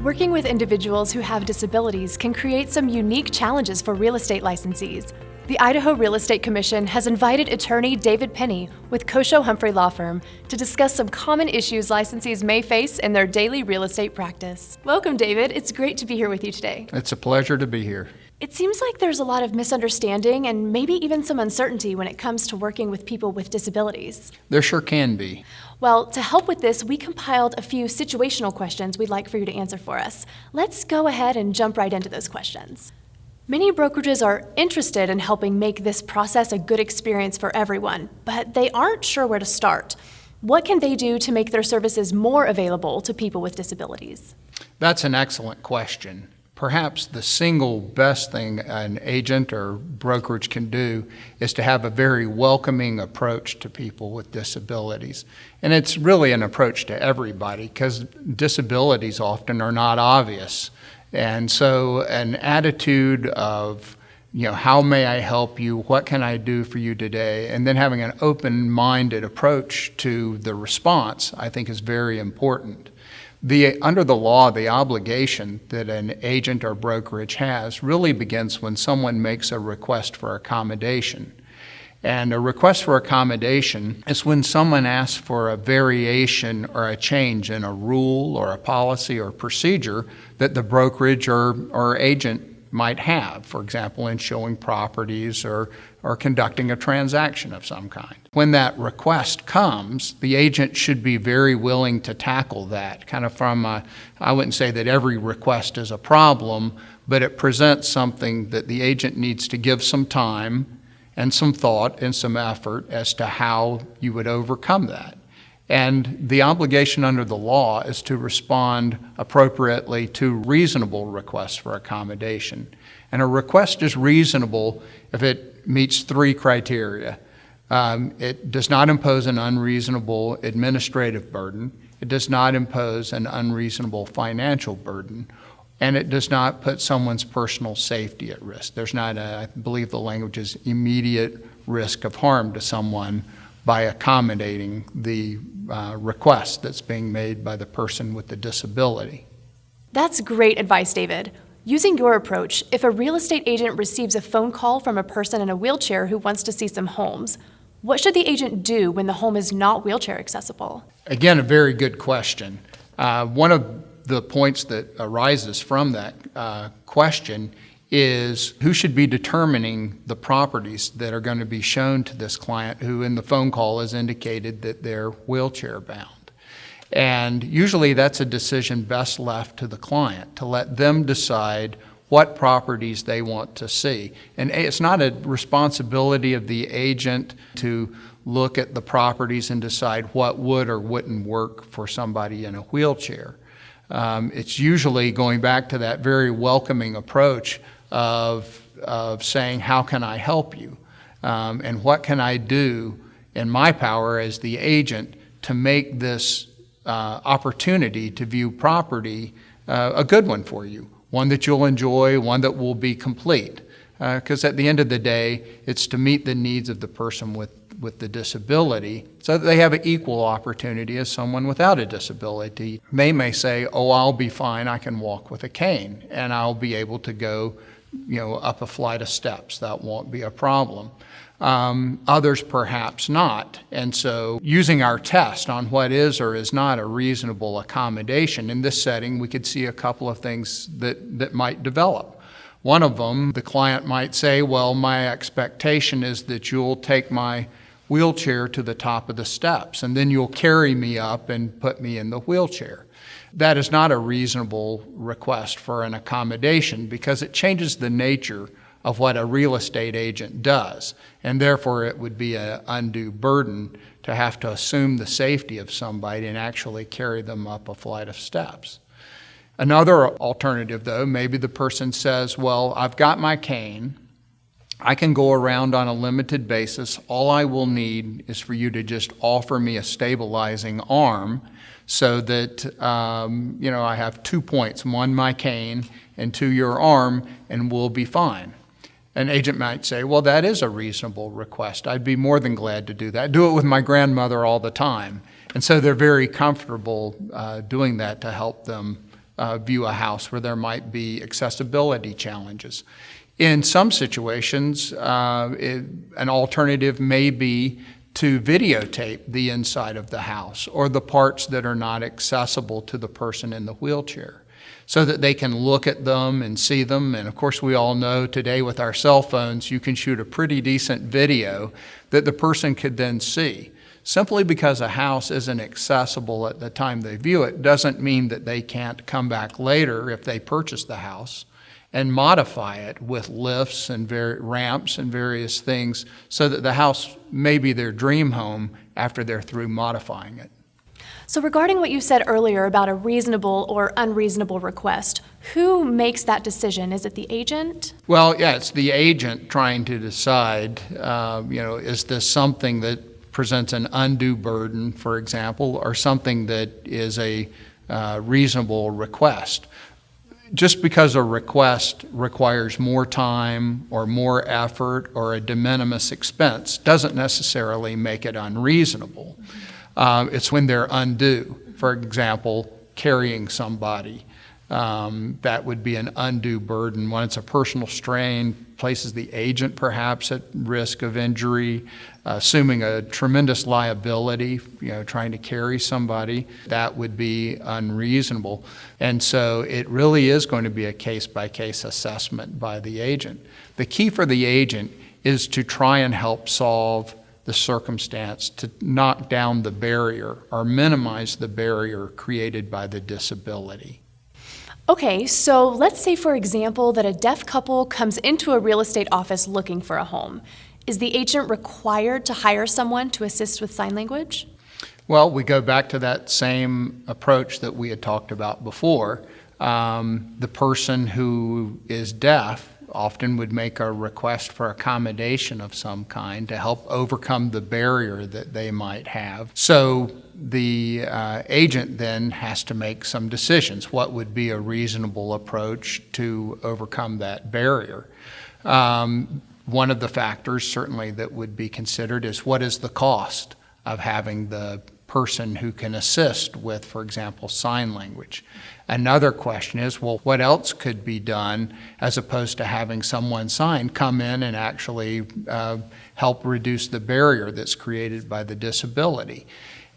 Working with individuals who have disabilities can create some unique challenges for real estate licensees. The Idaho Real Estate Commission has invited attorney David Penny with Kosho Humphrey Law Firm to discuss some common issues licensees may face in their daily real estate practice. Welcome, David. It's great to be here with you today. It's a pleasure to be here. It seems like there's a lot of misunderstanding and maybe even some uncertainty when it comes to working with people with disabilities. There sure can be. Well, to help with this, we compiled a few situational questions we'd like for you to answer for us. Let's go ahead and jump right into those questions. Many brokerages are interested in helping make this process a good experience for everyone, but they aren't sure where to start. What can they do to make their services more available to people with disabilities? That's an excellent question. Perhaps the single best thing an agent or brokerage can do is to have a very welcoming approach to people with disabilities. And it's really an approach to everybody because disabilities often are not obvious. And so an attitude of, how may I help you? What can I do for you today? And then having an open-minded approach to the response, I think, is very important. Under the law, the obligation that an agent or brokerage has really begins when someone makes a request for accommodation. And a request for accommodation is when someone asks for a variation or a change in a rule or a policy or procedure that the brokerage or agent might have, for example, in showing properties or conducting a transaction of some kind. When that request comes, the agent should be very willing to tackle that, kind of I wouldn't say that every request is a problem, but it presents something that the agent needs to give some time and some thought and some effort as to how you would overcome that. And the obligation under the law is to respond appropriately to reasonable requests for accommodation. And a request is reasonable if it meets three criteria. It does not impose an unreasonable administrative burden. It does not impose an unreasonable financial burden. And it does not put someone's personal safety at risk. There's not, I believe the language is immediate risk of harm to someone by accommodating the request that's being made by the person with the disability. That's great advice, David. Using your approach, if a real estate agent receives a phone call from a person in a wheelchair who wants to see some homes, what should the agent do when the home is not wheelchair accessible? Again, a very good question. One of the points that arises from that question is who should be determining the properties that are going to be shown to this client who in the phone call has indicated that they're wheelchair bound. And usually that's a decision best left to the client to let them decide what properties they want to see. And it's not a responsibility of the agent to look at the properties and decide what would or wouldn't work for somebody in a wheelchair. It's usually going back to that very welcoming approach of saying, how can I help you? And what can I do in my power as the agent to make this opportunity to view property a good one for you, one that you'll enjoy, one that will be complete. Because at the end of the day, it's to meet the needs of the person with the disability so that they have an equal opportunity as someone without a disability. They may say, I'll be fine, I can walk with a cane, and I'll be able to go up a flight of steps. That won't be a problem. Others perhaps not. And so using our test on what is or is not a reasonable accommodation, in this setting we could see a couple of things that might develop. One of them, the client might say, well, my expectation is that you'll take my wheelchair to the top of the steps and then you'll carry me up and put me in the wheelchair. That is not a reasonable request for an accommodation because it changes the nature of what a real estate agent does, and therefore it would be an undue burden to have to assume the safety of somebody and actually carry them up a flight of steps. Another alternative, though, maybe the person says, well, I've got my cane, I can go around on a limited basis, all I will need is for you to just offer me a stabilizing arm so that I have 2 points, one my cane and two your arm, and we'll be fine. An agent might say, well, that is a reasonable request. I'd be more than glad to do that. I do it with my grandmother all the time. And so they're very comfortable doing that to help them view a house where there might be accessibility challenges. In some situations, an alternative may be to videotape the inside of the house or the parts that are not accessible to the person in the wheelchair, so that they can look at them and see them. And of course, we all know today with our cell phones, you can shoot a pretty decent video that the person could then see. Simply because a house isn't accessible at the time they view it doesn't mean that they can't come back later if they purchase the house and modify it with lifts and ramps and various things so that the house may be their dream home after they're through modifying it. So regarding what you said earlier about a reasonable or unreasonable request, who makes that decision? Is it the agent? Well, yeah, it's the agent trying to decide, is this something that presents an undue burden, for example, or something that is a reasonable request. Just because a request requires more time or more effort or a de minimis expense doesn't necessarily make it unreasonable. It's when they're undue. For example, carrying somebody, that would be an undue burden. When it's a personal strain, places the agent perhaps at risk of injury, assuming a tremendous liability, trying to carry somebody, that would be unreasonable. And so it really is going to be a case-by-case assessment by the agent. The key for the agent is to try and help solve the circumstance, to knock down the barrier or minimize the barrier created by the disability. Okay, so let's say, for example, that a deaf couple comes into a real estate office looking for a home. Is the agent required to hire someone to assist with sign language? Well, we go back to that same approach that we had talked about before. The person who is deaf often would make a request for accommodation of some kind to help overcome the barrier that they might have. So the agent then has to make some decisions. What would be a reasonable approach to overcome that barrier? One of the factors certainly that would be considered is what is the cost of having the person who can assist with, for example, sign language. Another question is, well, what else could be done as opposed to having someone come in and actually help reduce the barrier that's created by the disability?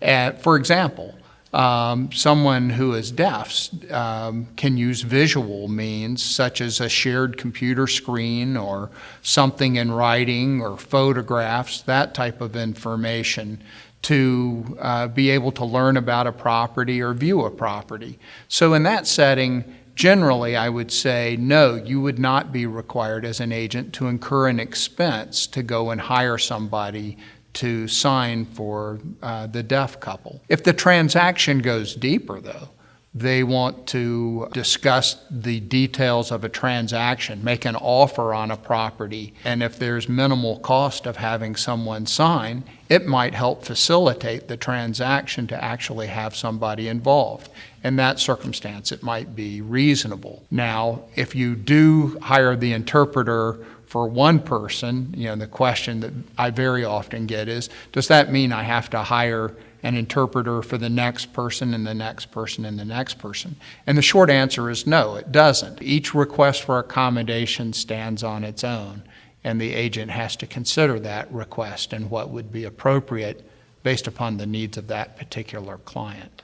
For example, someone who is deaf can use visual means such as a shared computer screen or something in writing or photographs, that type of information, to be able to learn about a property or view a property. So in that setting, generally I would say no, you would not be required as an agent to incur an expense to go and hire somebody to sign for the deaf couple. If the transaction goes deeper though, they want to discuss the details of a transaction, make an offer on a property, and if there's minimal cost of having someone sign, it might help facilitate the transaction to actually have somebody involved. In that circumstance, it might be reasonable. Now, if you do hire the interpreter for one person, the question that I very often get is, does that mean I have to hire an interpreter for the next person and the next person and the next person? And the short answer is no, it doesn't. Each request for accommodation stands on its own, and the agent has to consider that request and what would be appropriate based upon the needs of that particular client.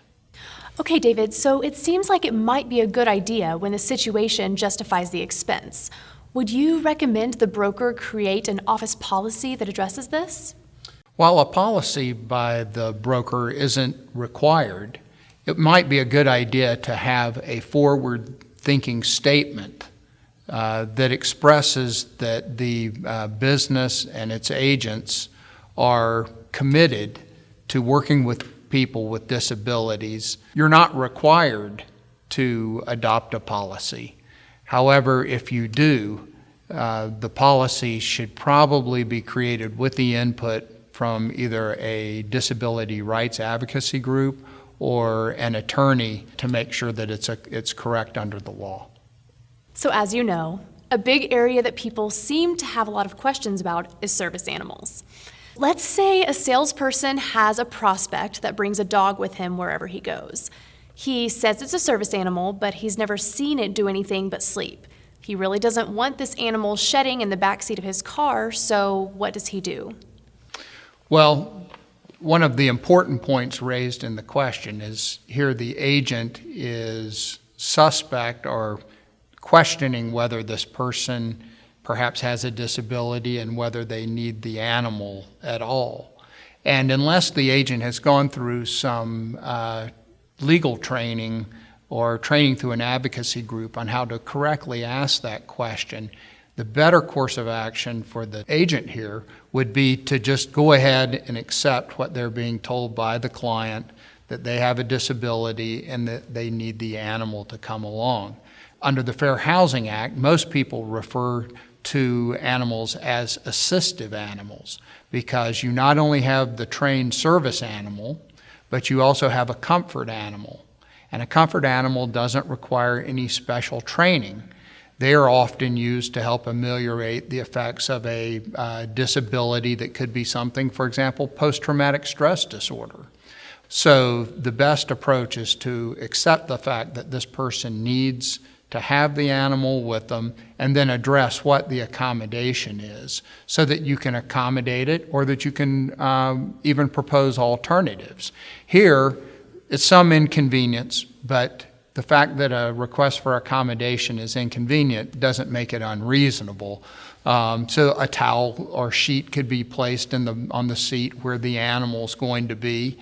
Okay, David, so it seems like it might be a good idea when the situation justifies the expense. Would you recommend the broker create an office policy that addresses this? While a policy by the broker isn't required, it might be a good idea to have a forward-thinking statement that expresses that the business and its agents are committed to working with people with disabilities. You're not required to adopt a policy. However, if you do, the policy should probably be created with the input from either a disability rights advocacy group or an attorney to make sure that it's correct under the law. So as you know, a big area that people seem to have a lot of questions about is service animals. Let's say a salesperson has a prospect that brings a dog with him wherever he goes. He says it's a service animal, but he's never seen it do anything but sleep. He really doesn't want this animal shedding in the backseat of his car, so what does he do? Well, one of the important points raised in the question is here the agent is suspect or questioning whether this person perhaps has a disability and whether they need the animal at all. And unless the agent has gone through some legal training or training through an advocacy group on how to correctly ask that question, the better course of action for the agent here would be to just go ahead and accept what they're being told by the client, that they have a disability and that they need the animal to come along. Under the Fair Housing Act, most people refer to animals as assistive animals because you not only have the trained service animal, but you also have a comfort animal. And a comfort animal doesn't require any special training. They are often used to help ameliorate the effects of a disability that could be something, for example, post-traumatic stress disorder. So the best approach is to accept the fact that this person needs to have the animal with them and then address what the accommodation is so that you can accommodate it or that you can even propose alternatives. Here, it's some inconvenience, but the fact that a request for accommodation is inconvenient doesn't make it unreasonable. So a towel or sheet could be placed on the seat where the animal's going to be.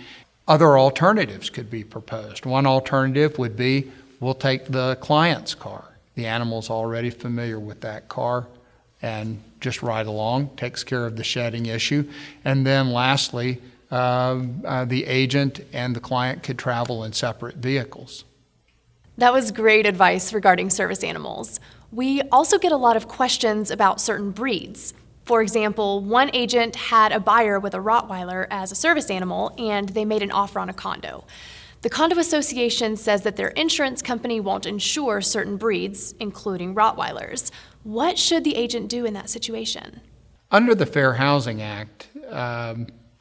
Other alternatives could be proposed. One alternative would be, we'll take the client's car. The animal's already familiar with that car and just ride along, takes care of the shedding issue. And then lastly, the agent and the client could travel in separate vehicles. That was great advice regarding service animals. We also get a lot of questions about certain breeds. For example, one agent had a buyer with a Rottweiler as a service animal, and they made an offer on a condo. The condo association says that their insurance company won't insure certain breeds, including Rottweilers. What should the agent do in that situation? Under the Fair Housing Act,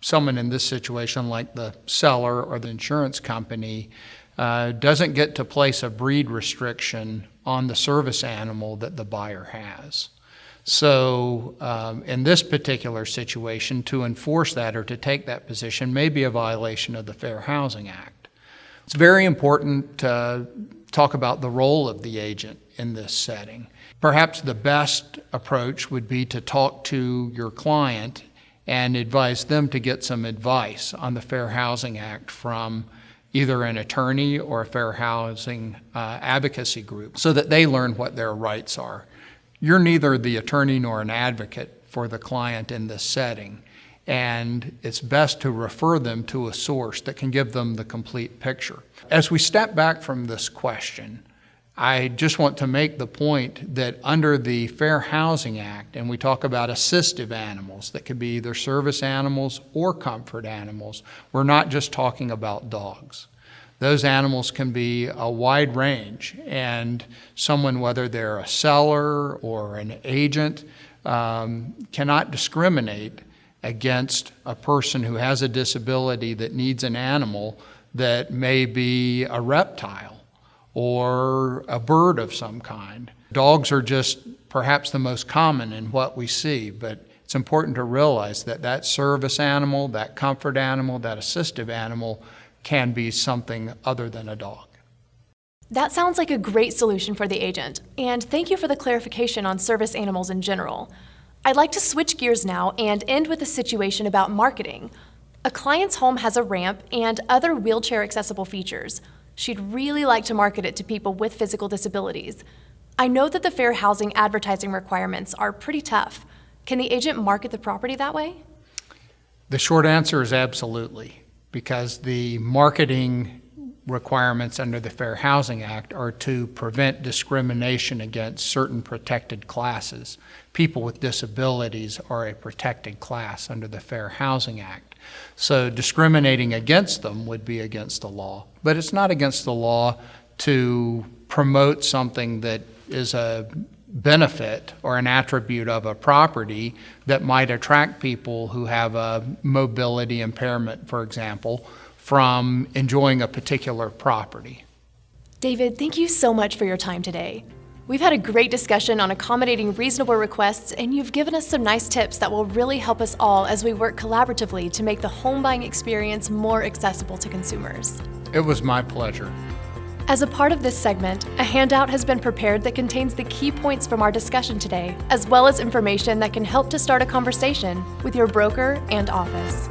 someone in this situation, like the seller or the insurance company, doesn't get to place a breed restriction on the service animal that the buyer has. So in this particular situation, to enforce that or to take that position may be a violation of the Fair Housing Act. It's very important to talk about the role of the agent in this setting. Perhaps the best approach would be to talk to your client and advise them to get some advice on the Fair Housing Act from either an attorney or a fair housing advocacy group so that they learn what their rights are. You're neither the attorney nor an advocate for the client in this setting, and it's best to refer them to a source that can give them the complete picture. As we step back from this question, I just want to make the point that under the Fair Housing Act, and we talk about assistive animals that could be either service animals or comfort animals, we're not just talking about dogs. Those animals can be a wide range, and someone, whether they're a seller or an agent, cannot discriminate against a person who has a disability that needs an animal that may be a reptile or a bird of some kind. Dogs are just perhaps the most common in what we see, but it's important to realize that that service animal, that comfort animal, that assistive animal can be something other than a dog. That sounds like a great solution for the agent, and thank you for the clarification on service animals in general. I'd like to switch gears now and end with a situation about marketing. A client's home has a ramp and other wheelchair-accessible features. She'd really like to market it to people with physical disabilities. I know that the fair housing advertising requirements are pretty tough. Can the agent market the property that way? The short answer is absolutely, because the marketing requirements under the Fair Housing Act are to prevent discrimination against certain protected classes. People with disabilities are a protected class under the Fair Housing Act. So discriminating against them would be against the law. But it's not against the law to promote something that is a benefit or an attribute of a property that might attract people who have a mobility impairment, for example, from enjoying a particular property. David, thank you so much for your time today. We've had a great discussion on accommodating reasonable requests, and you've given us some nice tips that will really help us all as we work collaboratively to make the home buying experience more accessible to consumers. It was my pleasure. As a part of this segment, a handout has been prepared that contains the key points from our discussion today, as well as information that can help to start a conversation with your broker and office.